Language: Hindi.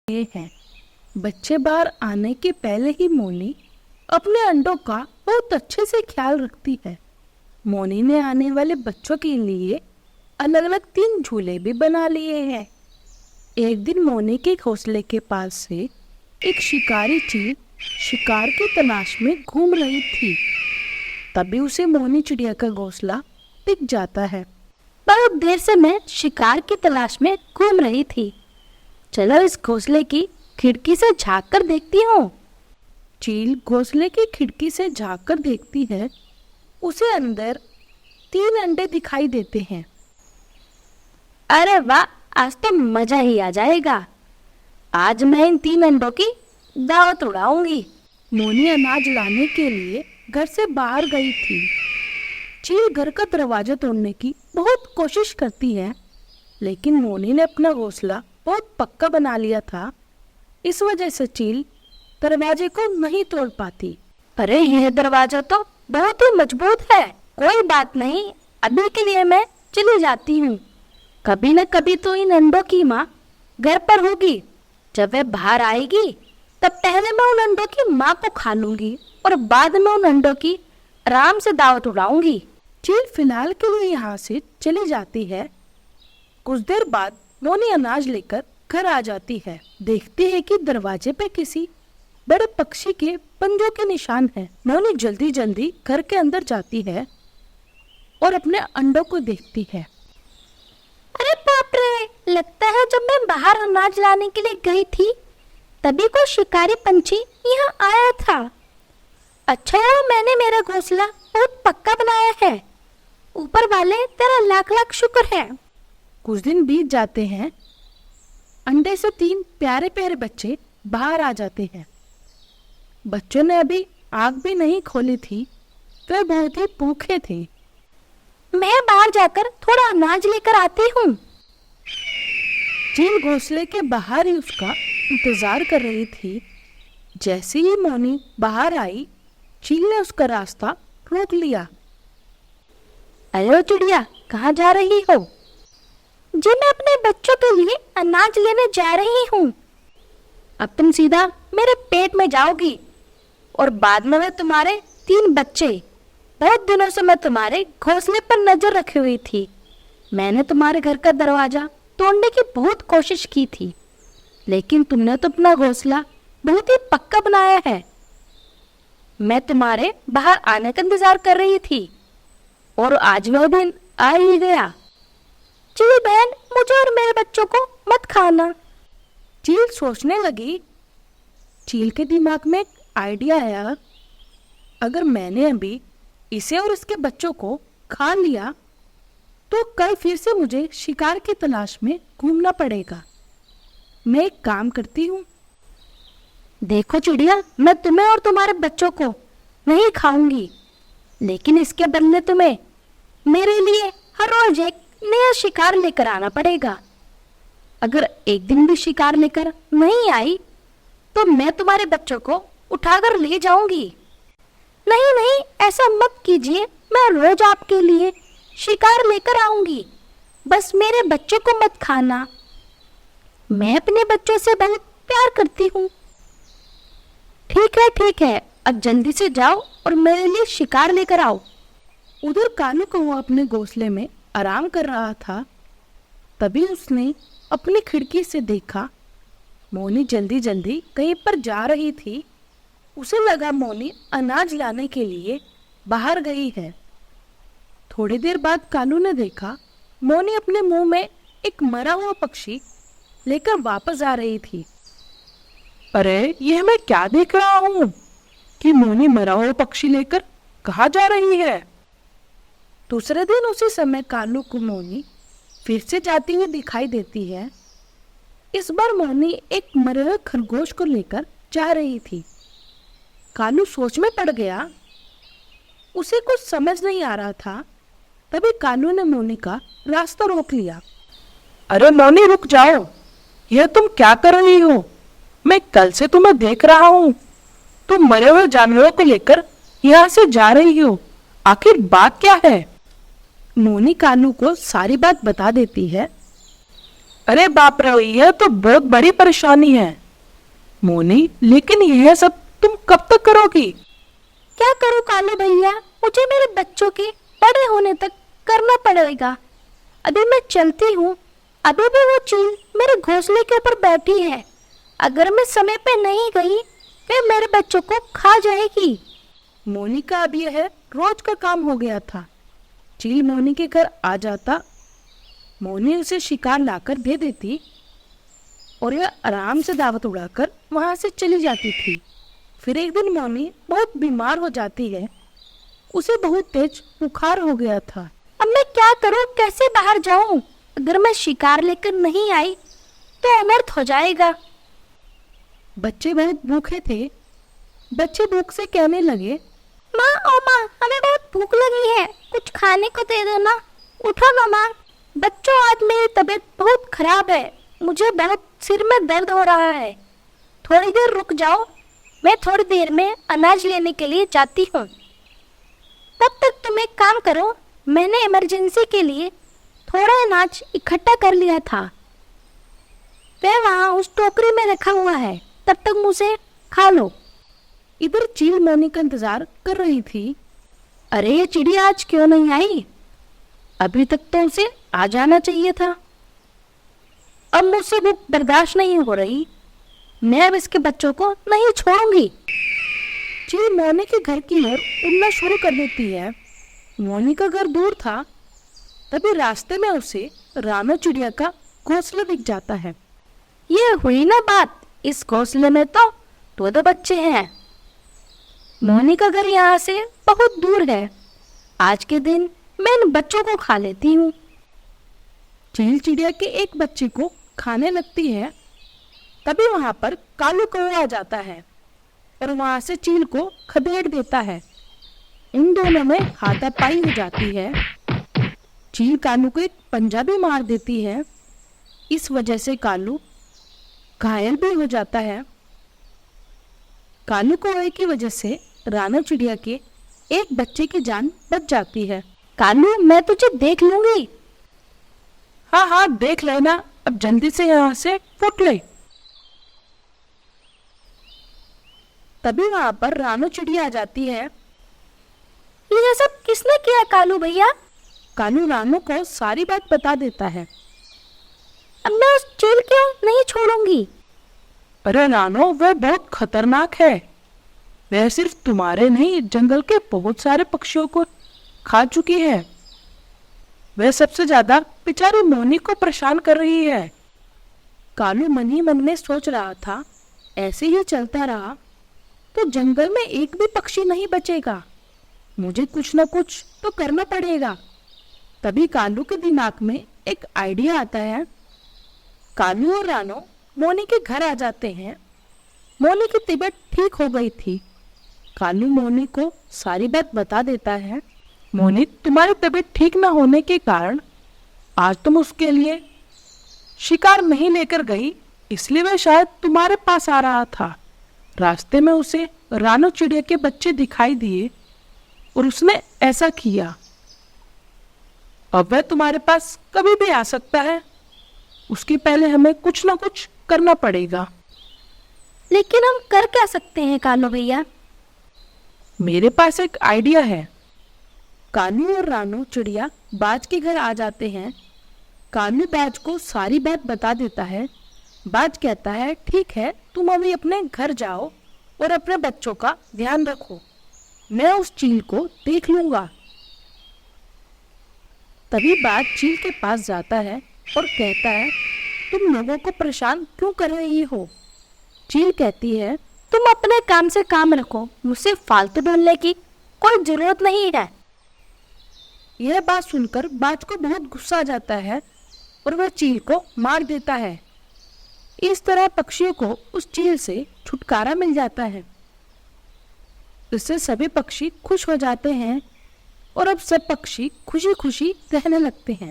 ये है। बच्चे बाहर आने के पहले ही मोनी अपने अंडों का बहुत अच्छे से ख्याल रखती है। मोनी ने आने वाले बच्चों के लिए अलग अलग 3 झूले भी बना लिए हैं। एक दिन मोनी के घोंसले के पास से एक शिकारी चील शिकार की तलाश में घूम रही थी। तभी उसे मोनी चिड़िया का घोंसला दिख जाता है। बहुत देर से मैं शिकार की तलाश में घूम रही थी। चलो इस घोंसले की खिड़की से झांक कर देखती हूँ। चील घोंसले की खिड़की से झांक कर देखती है। उसे अंदर 3 अंडे दिखाई देते हैं। अरे वाह, आज तो मजा ही आ जाएगा। आज मैं इन 3 अंडों की दावत उड़ाऊंगी। मोनी अनाज लाने के लिए घर से बाहर गई थी। चील घर का दरवाजा तोड़ने की बहुत कोशिश करती है, लेकिन मोनी ने अपना घोंसला बहुत पक्का बना लिया था। इस वजह से चील दरवाजे को नहीं तोड़ पाती। अरे यह दरवाजा तो बहुत ही मजबूत है। कोई बात नहीं, अभी के लिए मैं चली जाती हूँ। कभी न कभी तो इन अंडों की माँ घर पर होगी। जब वह बाहर आएगी तब पहले मैं उन अंडों की माँ को खा लूंगी और बाद में उन अंडों की आराम से दावत उड़ाऊंगी। चील फिलहाल के लिए यहाँ से चली जाती है। कुछ देर बाद मोनी अनाज लेकर घर आ जाती है। देखती है कि दरवाजे पे किसी बड़े पक्षी के पंजों के निशान हैं। मोनी जल्दी जल्दी घर के अंदर जाती है और अपने अंडों को देखती है। अरे बाप रे, लगता है जब मैं बाहर अनाज लाने के लिए गई थी तभी कोई शिकारी पंछी यहाँ आया था। अच्छा है मैंने मेरा घोंसला बहुत पक्का बनाया है। ऊपर वाले तेरा लाख लाख शुक्र है। कुछ दिन बीत जाते हैं। अंडे से 3 प्यारे प्यारे बच्चे बाहर आ जाते हैं। बच्चों ने अभी आँख भी नहीं खोली थी, वे बहुत ही भूखे थे। मैं बाहर जाकर थोड़ा अनाज लेकर आती हूँ। चील घोंसले के बाहर ही उसका इंतजार कर रही थी। जैसे ही मोनी बाहर आई, चील ने उसका रास्ता रोक लिया। अरे चिड़िया, कहाँ जा रही हो? जी मैं अपने बच्चों के लिए अनाज लेने जा रही हूँ। अब तुम सीधा मेरे पेट में जाओगी और बाद में मैं तुम्हारे 3 बच्चे। बहुत दिनों से मैं तुम्हारे घोंसले पर नजर रखी हुई थी। मैंने तुम्हारे घर का दरवाजा तोड़ने की बहुत कोशिश की थी, लेकिन तुमने तो अपना घोंसला बहुत ही पक्का बनाया है। मैं तुम्हारे बाहर आने का इंतजार कर रही थी और आज वह दिन आ ही गया। चील बहन, मुझे और मेरे बच्चों को मत खाना। चील सोचने लगी। चील के दिमाग में एक आइडिया आया। अगर मैंने अभी इसे और इसके बच्चों को खा लिया तो कल फिर से मुझे शिकार की तलाश में घूमना पड़ेगा। मैं एक काम करती हूँ। देखो चिड़िया, मैं तुम्हें और तुम्हारे बच्चों को नहीं खाऊंगी, लेकिन इसके बदले तुम्हें मेरे लिए हर रोज एक नया शिकार लेकर आना पड़ेगा। अगर एक दिन भी शिकार लेकर नहीं आई तो मैं तुम्हारे बच्चों को उठाकर ले जाऊंगी। नहीं नहीं, ऐसा मत कीजिए। मैं रोज आपके लिए शिकार लेकर आऊंगी, बस मेरे बच्चों को मत खाना। मैं अपने बच्चों से बहुत प्यार करती हूँ। ठीक है, अब जल्दी से जाओ और मेरे लिए शिकार लेकर आओ। उधर कानू कौवा अपने घोंसले में आराम कर रहा था। तभी उसने अपनी खिड़की से देखा मोनी जल्दी जल्दी कहीं पर जा रही थी। उसे लगा मोनी अनाज लाने के लिए बाहर गई है। थोड़ी देर बाद कानू ने देखा मोनी अपने मुंह में एक मरा हुआ पक्षी लेकर वापस आ रही थी। अरे यह मैं क्या देख रहा हूँ कि मोनी मरा हुआ पक्षी लेकर कहाँ जा रही है। दूसरे दिन उसी समय कानू को मोनी फिर से जाती हुई दिखाई देती है। इस बार मोनी एक मरे हुए खरगोश को लेकर जा रही थी। कानू सोच में पड़ गया। उसे कुछ समझ नहीं आ रहा था। तभी कानू ने मोनी का रास्ता रोक लिया। अरे मोनी, रुक जाओ। यह तुम क्या कर रही हो? मैं कल से तुम्हें देख रहा हूँ। तुम मरे हुए जानवरों को लेकर यहाँ से जा रही हो। आखिर बात क्या है? मोनी कानू को सारी बात बता देती है। अरे बाप रे, यह तो बहुत बड़ी परेशानी है मोनी। लेकिन यह सब तुम कब तक करोगी? क्या करूं कालू भैया, मुझे मेरे बच्चों के बड़े होने तक करना पड़ेगा। अभी मैं चलती हूँ, अभी भी वो चील मेरे घोंसले के ऊपर बैठी है। अगर मैं समय पे नहीं गई फिर मेरे बच्चों को खा जाएगी। मोनी का अब यह रोज का काम हो गया था। चील मोनी के घर आ जाता, मोनी उसे शिकार लाकर दे देती और यह आराम से दावत उड़ाकर वहां से चली जाती थी। फिर एक दिन मोनी बहुत बीमार हो जाती है। उसे बहुत तेज बुखार हो गया था। अब मैं क्या करूं, कैसे बाहर जाऊं? अगर मैं शिकार लेकर नहीं आई तो अनर्थ हो जाएगा। बच्चे बहुत भूखे थे। बच्चे भूख से कहने लगे, माँ ओ माँ, हमें बहुत भूख लगी है, कुछ खाने को दे दो ना। उठो ना माँ। बच्चों, आज मेरी तबीयत बहुत खराब है, मुझे बहुत सिर में दर्द हो रहा है। थोड़ी देर रुक जाओ, मैं थोड़ी देर में अनाज लेने के लिए जाती हूँ। तब तक तुम एक काम करो, मैंने इमरजेंसी के लिए थोड़ा अनाज इकट्ठा कर लिया था, वह वहाँ उस टोकरी में रखा हुआ है, तब तक मुझे खा लो। इधर चील मोनी का इंतजार कर रही थी। अरे ये चिड़िया आज क्यों नहीं आई? अभी तक तो उसे आ जाना चाहिए था। अब मुझसे भूख बर्दाश्त नहीं हो रही, मैं अब इसके बच्चों को नहीं छोड़ूंगी। चील मोनी के घर की ओर उड़ना शुरू कर देती है। मोनी का घर दूर था। तभी रास्ते में उसे रानो चिड़िया का घोंसला दिख जाता है। ये हुई ना बात, इस घोंसले में तो दो बच्चे हैं। मोनी का घर यहाँ से बहुत दूर है। आज के दिन मैं इन बच्चों को खा लेती हूँ। चील चिड़िया के एक बच्चे को खाने लगती है। तभी वहां पर कालू कौवा आ जाता है और वहां से चील को खदेड़ देता है। इन दोनों में हाथापाई हो जाती है। चील कालू को एक पंजा भी मार देती है। इस वजह से कालू घायल भी हो जाता है। कालू कौवे की वजह से रानो चिड़िया के एक बच्चे की जान बच जाती है। कालू, मैं तुझे देख लूंगी। हाँ हाँ, देख लेना, अब जल्दी से यहाँ से फुट ले। तभी वहां पर रानो चिड़िया आ जाती है। ये सब किसने किया कालू भैया? कालू रानो को सारी बात बता देता है। अब मैं उस चील को नहीं छोड़ूंगी। अरे रानो, वह बहुत खतरनाक है। वह सिर्फ तुम्हारे नहीं, जंगल के बहुत सारे पक्षियों को खा चुकी है। वह सबसे ज्यादा बेचारी मोनी को परेशान कर रही है। कालू मन ही मन में सोच रहा था, ऐसे ही चलता रहा तो जंगल में एक भी पक्षी नहीं बचेगा। मुझे कुछ ना कुछ तो करना पड़ेगा। तभी कालू के दिमाग में एक आइडिया आता है। कालू और रानो मोनी के घर आ जाते हैं। मोनी की तबीयत ठीक हो गई थी। कालू मोनी को सारी बात बता देता है। मोनी, तुम्हारी तबीयत ठीक न होने के कारण आज तुम उसके लिए शिकार नहीं लेकर गई, इसलिए वह शायद तुम्हारे पास आ रहा था। रास्ते में उसे रानो चिड़िया के बच्चे दिखाई दिए और उसने ऐसा किया। अब वह तुम्हारे पास कभी भी आ सकता है। उसके पहले हमें कुछ ना कुछ करना पड़ेगा। लेकिन हम कर क्या सकते हैं कालू भैया? मेरे पास एक आइडिया है। कालू और रानो चिड़िया बाज के घर आ जाते हैं। कालू बाज को सारी बात बता देता है। बाज कहता है, ठीक है, तुम अभी अपने घर जाओ और अपने बच्चों का ध्यान रखो, मैं उस चील को देख लूंगा। तभी बाज चील के पास जाता है और कहता है, तुम लोगों को परेशान क्यों कर रही हो? चील कहती है, तुम अपने काम से काम रखो, मुझसे फालतू बोलने की कोई जरूरत नहीं है। यह बात सुनकर बाज को बहुत गुस्सा आ जाता है और वह चील को मार देता है। इस तरह पक्षियों को उस चील से छुटकारा मिल जाता है। इससे सभी पक्षी खुश हो जाते हैं और अब सब पक्षी खुशी खुशी रहने लगते हैं।